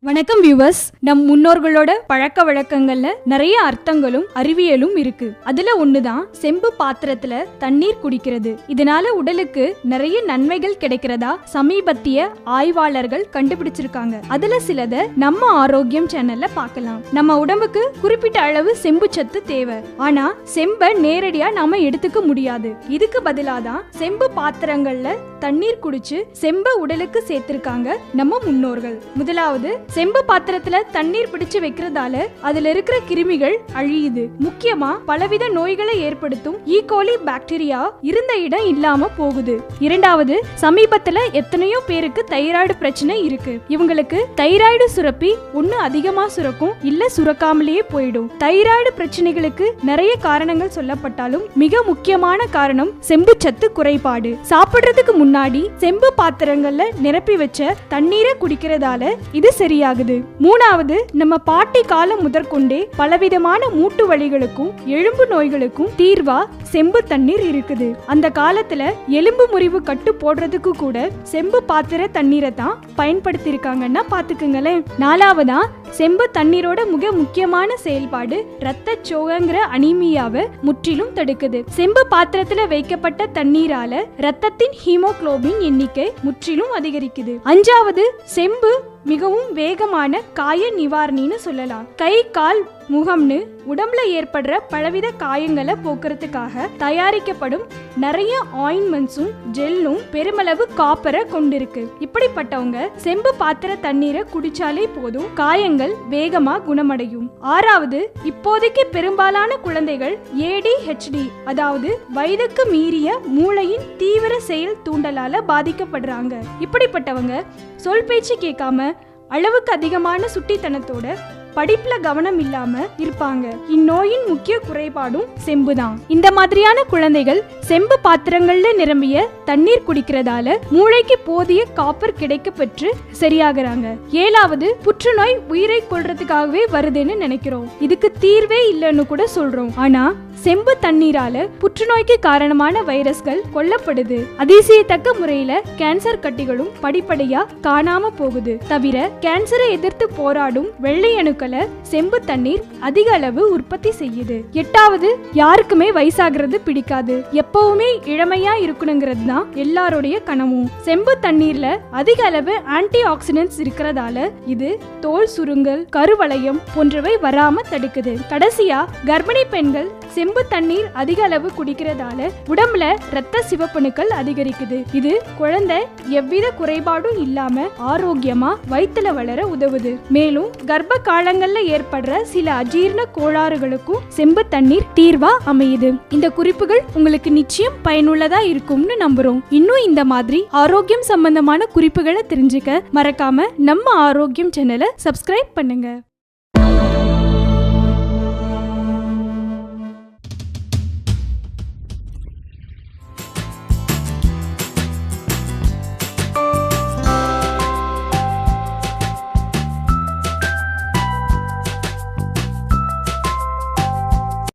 வணக்கம் வியூவர்ஸ். நம் முன்னோர்களோட பழக்க வழக்கங்கள்ல நிறைய அர்த்தங்களும் அறிவியலும் இருக்கு. அதுல ஒண்ணுதான் செம்பு பாத்திரத்துல தண்ணீர் குடிக்கிறது. இதனால உடலுக்கு நிறைய நன்மைகள் கிடைக்கிறதா சமீபத்திய ஆய்வாளர்கள் கண்டுபிடிச்சிருக்காங்க. அதுல சிலத நம்ம ஆரோக்கியம் சேனல்ல பார்க்கலாம். நம்ம உடம்புக்கு குறிப்பிட்ட அளவு செம்பு சத்து தேவை. ஆனா செம்பை நேரடியா நாம எடுத்துக்க முடியாது. இதுக்கு பதிலாதான் செம்பு பாத்திரங்கள்ல தண்ணீர் குடிச்சு செம்பை உடலுக்கு சேர்த்திருக்காங்க நம்ம முன்னோர்கள். முதலாவது, செம்பு பாத்திரத்துல தண்ணீர் பிடிச்சு வைக்கிறதால அதுல இருக்கிற கிருமிகள் அழியுது. முக்கியமா பலவித நோய்களை ஏற்படுத்தும் ஈகோலி பாக்டீரியா இருந்த இடம் இல்லாம போகுது. இரண்டாவது, சமீபத்துல எத்தனையோ பேருக்கு தைராய்டு பிரச்சனை இருக்கு. இவங்களுக்கு தைராய்டு சுரப்பி ஒண்ணு அதிகமா சுரக்கும், இல்ல சுரக்காமலேயே போயிடும். தைராய்டு பிரச்சனைகளுக்கு நிறைய காரணங்கள் சொல்லப்பட்டாலும் மிக முக்கியமான காரணம் செம்பு சத்து குறைபாடு. சாப்பிடுறதுக்கு முன்னாடி செம்பு பாத்திரங்கள்ல நிரப்பி வச்ச தண்ணீரை குடிக்கிறதால இது சரியாகுது. மூணாவது, நம்ம பாட்டி காலம் முதற்கொண்டே பலவிதமான மூட்டு வலிகளுக்கும் எலும்பு நோய்களுக்கும் தீர்வா செம்பு தண்ணீர் இருக்குது. அந்த காலத்துல எலும்பு முறிவு கட்டு போடுறதுக்கு கூட செம்பு பாத்திர தண்ணீரை தான் பயன்படுத்தி இருக்காங்கன்னா பாத்துக்குங்களேன். நாலாவதா, செம்பு தண்ணீரோட மிக முக்கியமான செயல்பாடு இரத்த சோகைங்கிற அனீமியாவை முற்றிலும் தடுக்குது. செம்பு பாத்திரத்துல வைக்கப்பட்ட தண்ணீரால இரத்தத்தின் ஹீமோகுளோபின் எண்ணிக்கை முற்றிலும் அதிகரிக்குது. அஞ்சாவது, செம்பு மிகவும் வேகமான காய நிவாரணின்னு சொல்லலாம். கை, கால், முகம்னு உடம்புல ஏற்படுற பலவித காயங்களை போக்குறதுக்காக தயாரிக்கப்படும் நிறைய ஆயின்மெண்ட்ஸும் ஜெல்லும் பெருமளவு காப்பரை கொண்டிருக்கு. இப்படிப்பட்டவங்க செம்பு பாத்திர தண்ணீரை குடிச்சாலே போதும், காயங்கள் வேகமா குணமடையும். ஆறாவது, இப்போதைக்கு பெரும்பாலான குழந்தைகள் ADHD, அதாவது வயதுக்கு மீறிய மூளையின் தீவிர செயல் தூண்டலால பாதிக்கப்படுறாங்க. இப்படிப்பட்டவங்க சொல் பேச்சு கேட்காம அளவுக்கு அதிகமான சுட்டித்தனத்தோட படிப்புல கவனம் இல்லாம இருப்பாங்க. இந்நோயின் முக்கிய குறைபாடும் செம்புதான். இந்த மாதிரியான குழந்தைகள் செம்பு பாத்திரங்கள்ல நிரம்பிய தண்ணீர் குடிக்கிறதால மூளைக்கு போதிய காப்பர் கிடைக்க பெற்று சரியாகிறாங்க. ஏழாவது, புற்றுநோய் உயிரை கொல்றதுக்காகவே வருதுன்னு நினைக்கிறோம். இதுக்கு தீர்வே இல்லைன்னு கூட சொல்றோம். ஆனா செம்பு தண்ணீரால புற்றுநோய்க்கு காரணமான வைரஸ்கள் கொல்லப்படுது. அதிசயத்தக்க முறையில கேன்சர் கட்டிகளும் படிப்படியா காணாம போகுது. தவிர கேன்சரை எதிர்த்து போராடும் வெள்ளை அணுக்களை செம்பு தண்ணீர் அதிக அளவு உற்பத்தி செய்யுது. எட்டாவது, யாருக்குமே வயசாகிறது பிடிக்காது. எப்பவுமே இளமையா இருக்கணுங்கிறது தான் எல்லாருடைய கனவும். செம்பு தண்ணீர்ல அதிக அளவு ஆன்டி ஆக்சிடென்ட்ஸ் இருக்கிறதால இது தோல் சுருங்கல், கருவளையம் போன்றவை வராம தடுக்குது. கடைசியா, கர்ப்பிணி பெண்கள் செம்பு தண்ணீர் அதிக அளவு குடிக்கிறதால உடம்புல இரத்த சிவப்பணுக்கள் அதிகரிக்குது. இது குழந்தை எவ்வித குறைபாடும் இல்லாம ஆரோக்கியமா வயிற்றுல வளர உதவுது. மேலும் கர்ப்ப காலங்கள்ல ஏற்படுற சில அஜீரண கோளாறுகளுக்கும் செம்பு தண்ணீர் தீர்வா அமையுது. இந்த குறிப்புகள் உங்களுக்கு நிச்சயம் பயனுள்ளதா இருக்கும்னு நம்புறோம். இன்னும் இந்த மாதிரி ஆரோக்கியம் சம்பந்தமான குறிப்புகளை தெரிஞ்சுக்க மறக்காம நம்ம ஆரோக்கியம் சேனலை சப்ஸ்கிரைப் பண்ணுங்க.